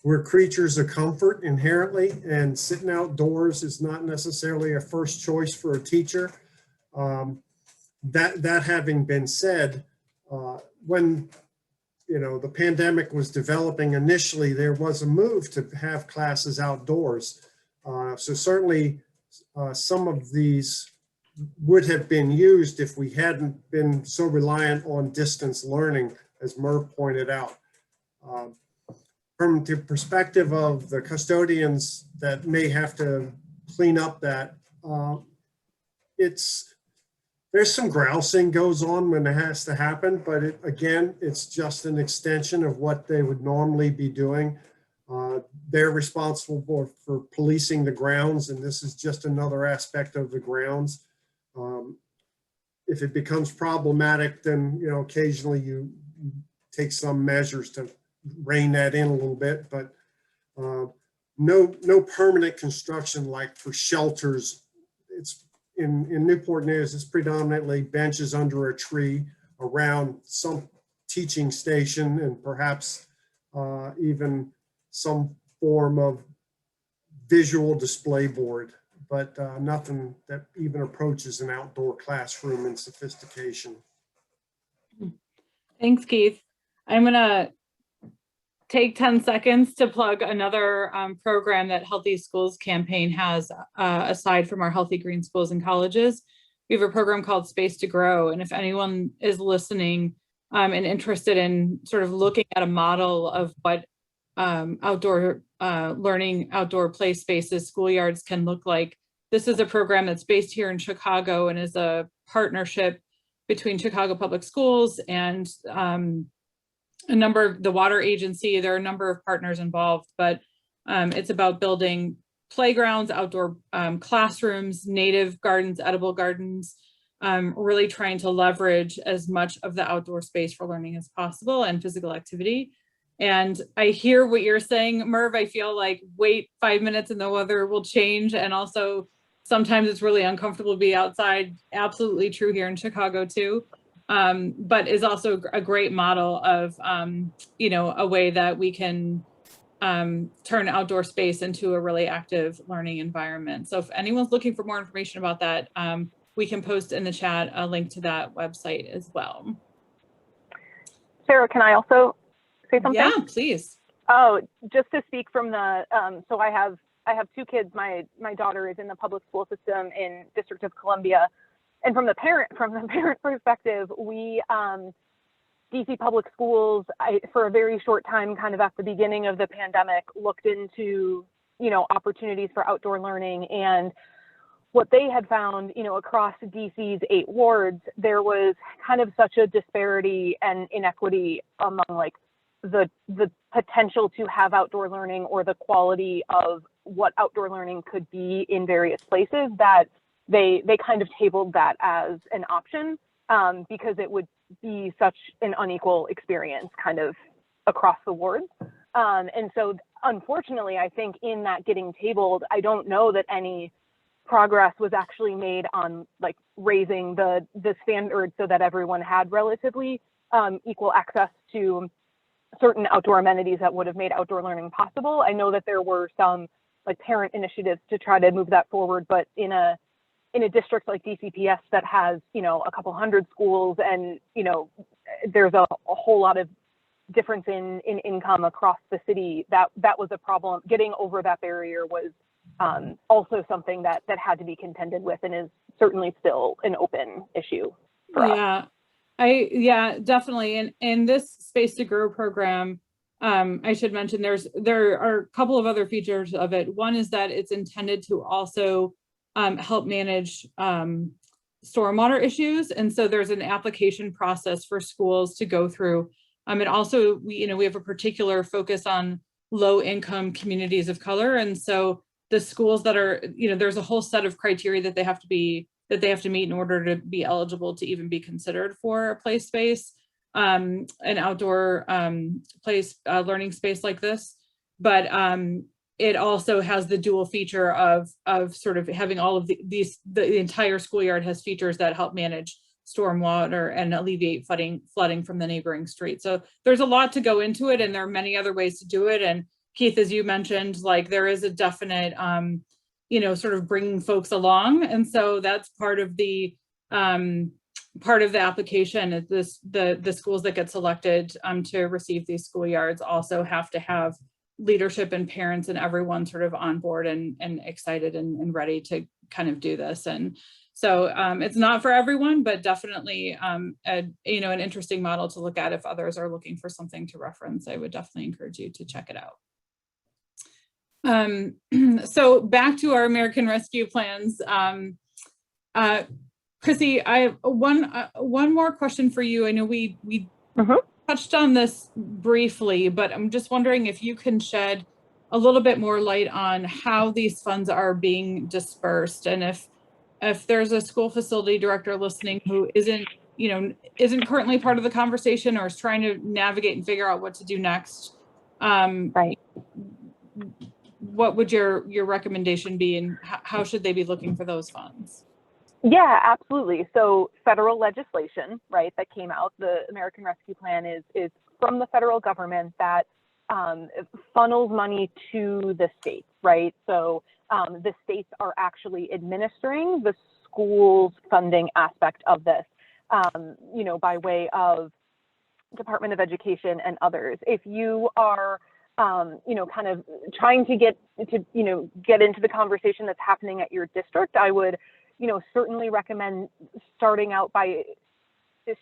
we're creatures of comfort inherently, and sitting outdoors is not necessarily a first choice for a teacher. That having been said, when the pandemic was developing initially, there was a move to have classes outdoors. So certainly some of these would have been used if we hadn't been so reliant on distance learning, as Merv pointed out. From the perspective of the custodians that may have to clean up that, there's some grousing goes on when it has to happen, but again, it's just an extension of what they would normally be doing. They're responsible for policing the grounds, and this is just another aspect of the grounds. If it becomes problematic, then occasionally you take some measures to rein that in a little bit, but no permanent construction like for shelters. It's in Newport News, it's predominantly benches under a tree around some teaching station, and perhaps even some form of visual display board, but nothing that even approaches an outdoor classroom in sophistication. Thanks, Keith. I'm gonna take 10 seconds to plug another program that Healthy Schools Campaign has, aside from our Healthy Green Schools and Colleges. We have a program called Space to Grow. And if anyone is listening and interested in sort of looking at a model of what outdoor learning, outdoor play spaces, schoolyards can look like, This is a program that's based here in Chicago and is a partnership between Chicago Public Schools and a number of the water agency. There are a number of partners involved, but it's about building playgrounds, outdoor classrooms, native gardens, edible gardens, really trying to leverage as much of the outdoor space for learning as possible and physical activity. And I hear what you're saying, Merv. I feel like wait 5 minutes and the weather will change. And also sometimes it's really uncomfortable to be outside. Absolutely true here in Chicago too. But is also a great model of, you know, a way that we can turn outdoor space into a really active learning environment. So if anyone's looking for more information about that, we can post in the chat a link to that website as well. Sarah, can I also say something? Yeah, please. Oh, just to speak from the, so I have 2 kids. My daughter is in the public school system in District of Columbia. And from the parent perspective, we, DC Public Schools, for a very short time, kind of at the beginning of the pandemic, looked into, you know, opportunities for outdoor learning. And what they had found, you know, across DC's 8 wards, there was kind of such a disparity and inequity among like the potential to have outdoor learning or the quality of what outdoor learning could be in various places that they kind of tabled that as an option because it would be such an unequal experience kind of across the wards. And so unfortunately, I think in that getting tabled, I don't know that any progress was actually made on like raising the standard so that everyone had relatively equal access to certain outdoor amenities that would have made outdoor learning possible. I know that there were some like parent initiatives to try to move that forward, but in a district like DCPS that has, you know, a couple hundred schools and, you know, there's a whole lot of difference in income across the city, that was a problem. Getting over that barrier was also something that had to be contended with and is certainly still an open issue for us. Yeah, definitely. And in this Space to Grow program, I should mention there are a couple of other features of it. One is that it's intended to also help manage stormwater issues. And so there's an application process for schools to go through. And also, we have a particular focus on low income communities of color. And so the schools that are, there's a whole set of criteria that they have to meet in order to be eligible to even be considered for a play space, an outdoor learning space like this. But it also has the dual feature of sort of having all of the entire schoolyard has features that help manage stormwater and alleviate flooding from the neighboring street. So there's a lot to go into it, and there are many other ways to do it. And Keith, as you mentioned, like there is a definite, sort of bringing folks along. And so that's part of the application is the schools that get selected to receive these schoolyards also have to have leadership and parents and everyone sort of on board and excited and ready to kind of do this. And so it's not for everyone, but definitely an interesting model to look at if others are looking for something to reference. I would definitely encourage you to check it out. So back to our American Rescue Plans. Chrissy, I have one more question for you. I know we touched on this briefly, but I'm just wondering if you can shed a little bit more light on how these funds are being dispersed, and if there's a school facility director listening who isn't currently part of the conversation or is trying to navigate and figure out what to do next. Right. What would your recommendation be, and how should they be looking for those funds? Yeah, absolutely. So federal legislation, right, that came out, the American Rescue Plan is from the federal government that funnels money to the states, right? So the states are actually administering the school's funding aspect of this, by way of Department of Education and others. If you are kind of trying to get into the conversation that's happening at your district, I would, certainly recommend starting out by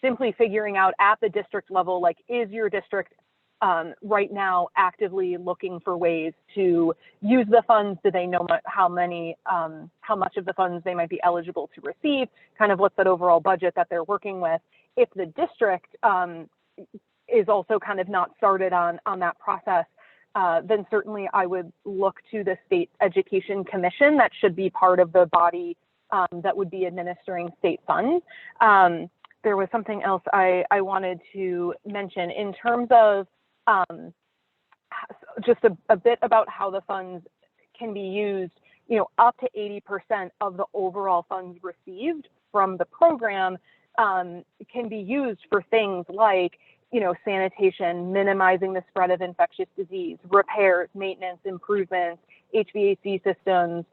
simply figuring out at the district level, like, is your district right now actively looking for ways to use the funds. Do they know how much of the funds they might be eligible to receive? Kind of what's that overall budget that they're working with? If the district is also kind of not started on that process, then certainly I would look to the State Education Commission. That should be part of the body that would be administering state funds. There was something else I wanted to mention in terms of just a bit about how the funds can be used. Up to 80% of the overall funds received from the program can be used for things like, sanitation, minimizing the spread of infectious disease, repairs, maintenance, improvements, HVAC systems,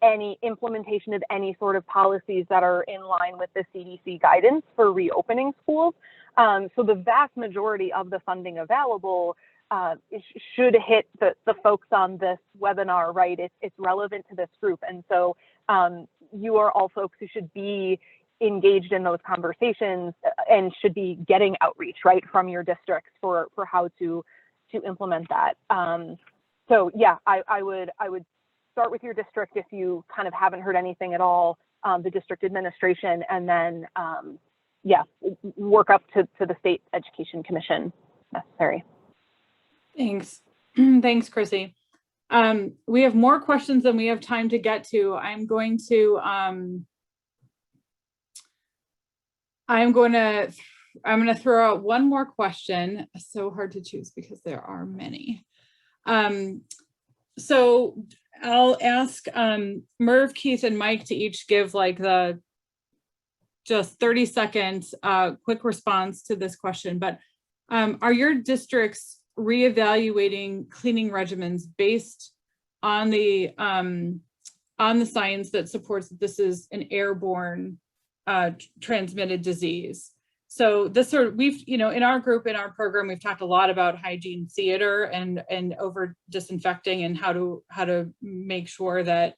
any implementation of any sort of policies that are in line with the CDC guidance for reopening schools. So the vast majority of the funding available should hit the folks on this webinar, right? It's relevant to this group. And so you are all folks who should be engaged in those conversations and should be getting outreach, right, from your districts for how to implement that. So yeah, I would start with your district if you kind of haven't heard anything at all, the district administration, and then yeah, work up to the State Education Commission necessary. Thanks. Thanks, Chrissy. We have more questions than we have time to get to. I'm going to throw out one more question. It's so hard to choose because there are many. So I'll ask Merv, Keith, and Mike to each give like the just 30-second quick response to this question. But are your districts reevaluating cleaning regimens based on the science that supports that this is an airborne transmitted disease? So this sort of, we've, in our group, in our program, we've talked a lot about hygiene theater and over disinfecting and how to make sure that,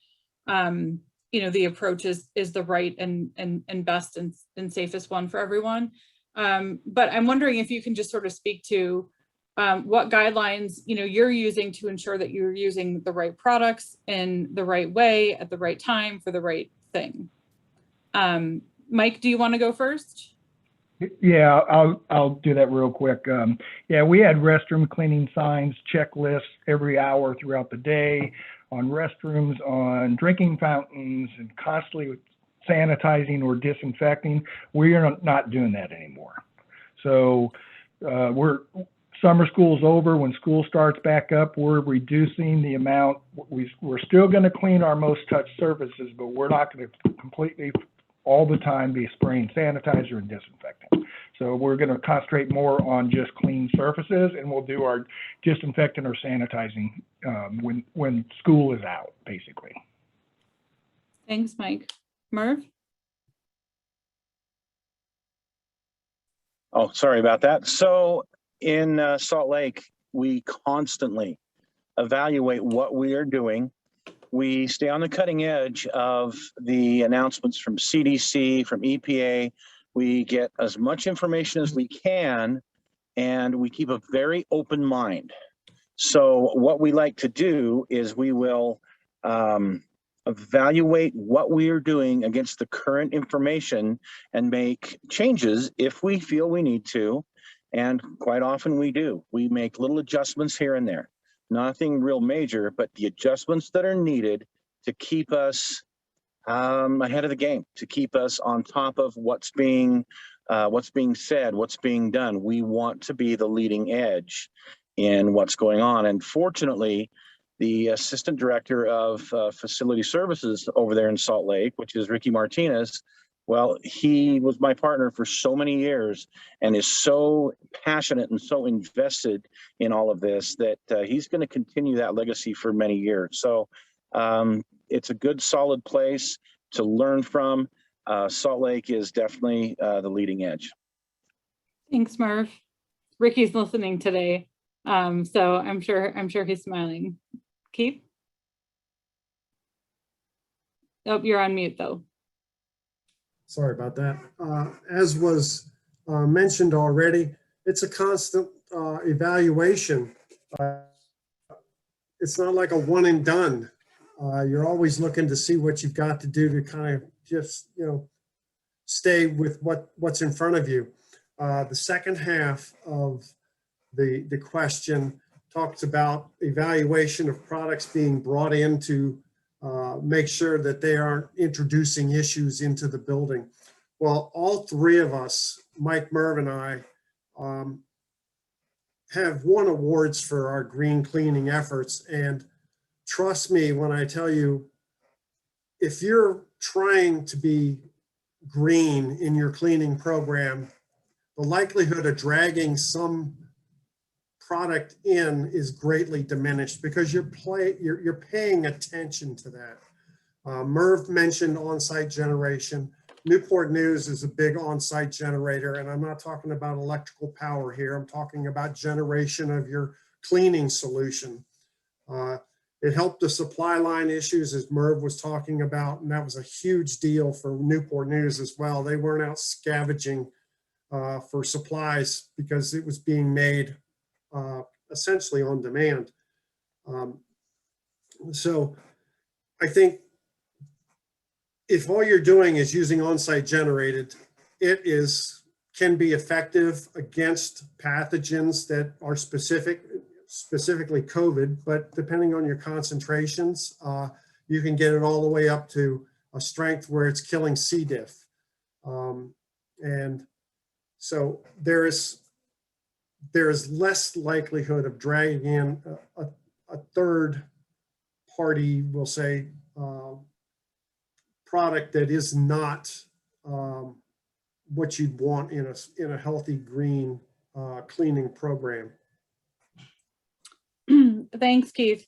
the approach is the right and best and safest one for everyone. But I'm wondering if you can just sort of speak to what guidelines, you're using to ensure that you're using the right products in the right way at the right time for the right thing. Mike, do you want to go first? Yeah, I'll do that real quick. Yeah, we had restroom cleaning signs, checklists every hour throughout the day on restrooms, on drinking fountains, and constantly sanitizing or disinfecting. We are not doing that anymore. So summer school's over. When school starts back up, we're reducing the amount. We're still going to clean our most touched surfaces, but we're not going to completely all the time be spraying sanitizer and disinfecting. So we're going to concentrate more on just clean surfaces, and we'll do our disinfecting or sanitizing when school is out, basically. Thanks, Mike. Merv? Oh, sorry about that. So in Salt Lake, we constantly evaluate what we are doing. We stay on the cutting edge of the announcements from CDC, from EPA. We get as much information as we can, and we keep a very open mind. So what we like to do is we will evaluate what we are doing against the current information and make changes if we feel we need to. And quite often we do. We make little adjustments here and there. Nothing real major, but the adjustments that are needed to keep us ahead of the game, to keep us on top of what's being said, what's being done. We want to be the leading edge in what's going on. And fortunately, the assistant director of facility services over there in Salt Lake, which is Ricky Martinez, well, he was my partner for so many years and is so passionate and so invested in all of this that he's going to continue that legacy for many years. So it's a good, solid place to learn from. Salt Lake is definitely the leading edge. Thanks, Merv. Ricky's listening today, so I'm sure he's smiling. Keith? Oh, you're on mute though. Sorry about that. As was mentioned already, it's a constant evaluation, it's not like a one and done. You're always looking to see what you've got to do to kind of just, stay with what's in front of you. The second half of the question talks about evaluation of products being brought in to make sure that they aren't introducing issues into the building. Well, all three of us, Mike, Merv, and I, have won awards for our green cleaning efforts. And trust me when I tell you, if you're trying to be green in your cleaning program, the likelihood of dragging some product in is greatly diminished because you're paying attention to that. Merv mentioned on-site generation. Newport News is a big on-site generator, and I'm not talking about electrical power here. I'm talking about generation of your cleaning solution. It helped the supply line issues, as Merv was talking about, and that was a huge deal for Newport News as well. They weren't out scavenging for supplies because it was being made essentially on demand. So I think if all you're doing is using on-site generated, it can be effective against pathogens that are specifically COVID, but depending on your concentrations, you can get it all the way up to a strength where it's killing C. diff. And so there is less likelihood of dragging in a third party, we'll say, product that is not what you'd want in a healthy green cleaning program. Thanks, Keith.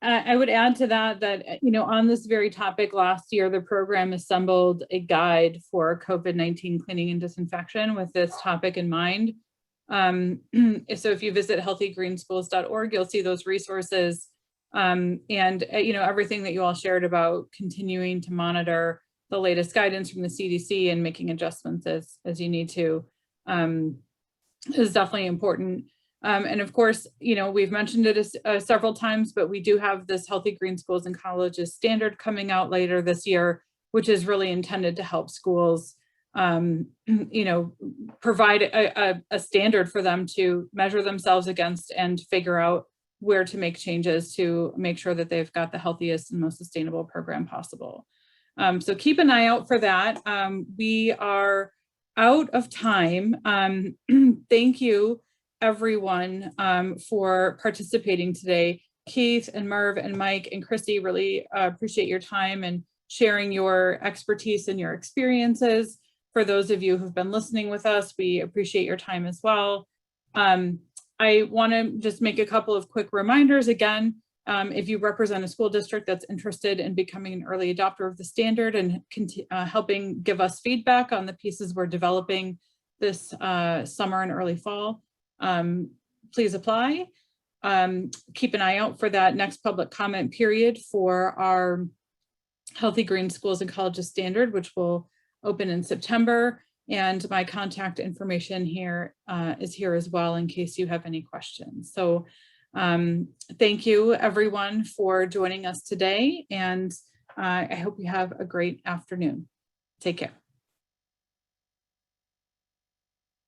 I would add to that, on this very topic last year, the program assembled a guide for COVID-19 cleaning and disinfection with this topic in mind. So if you visit healthyggreenschools.org, you'll see those resources and everything that you all shared about continuing to monitor the latest guidance from the CDC and making adjustments as you need to is definitely important. And of course, we've mentioned it several times, but we do have this Healthy Green Schools and Colleges standard coming out later this year, which is really intended to help schools, provide a standard for them to measure themselves against and figure out where to make changes to make sure that they've got the healthiest and most sustainable program possible. So keep an eye out for that. We are out of time. Thank you, everyone, for participating today. Keith and Merv and Mike and Christy, really appreciate your time and sharing your expertise and your experiences. For those of you who've been listening with us, we appreciate your time as well. I want to just make a couple of quick reminders again. If you represent a school district that's interested in becoming an early adopter of the standard and helping give us feedback on the pieces we're developing this summer and early fall, please apply. Keep an eye out for that next public comment period for our Healthy Green Schools and Colleges standard, which will open in September. And my contact information here is here as well in case you have any questions. So thank you everyone for joining us today. And I hope you have a great afternoon. Take care.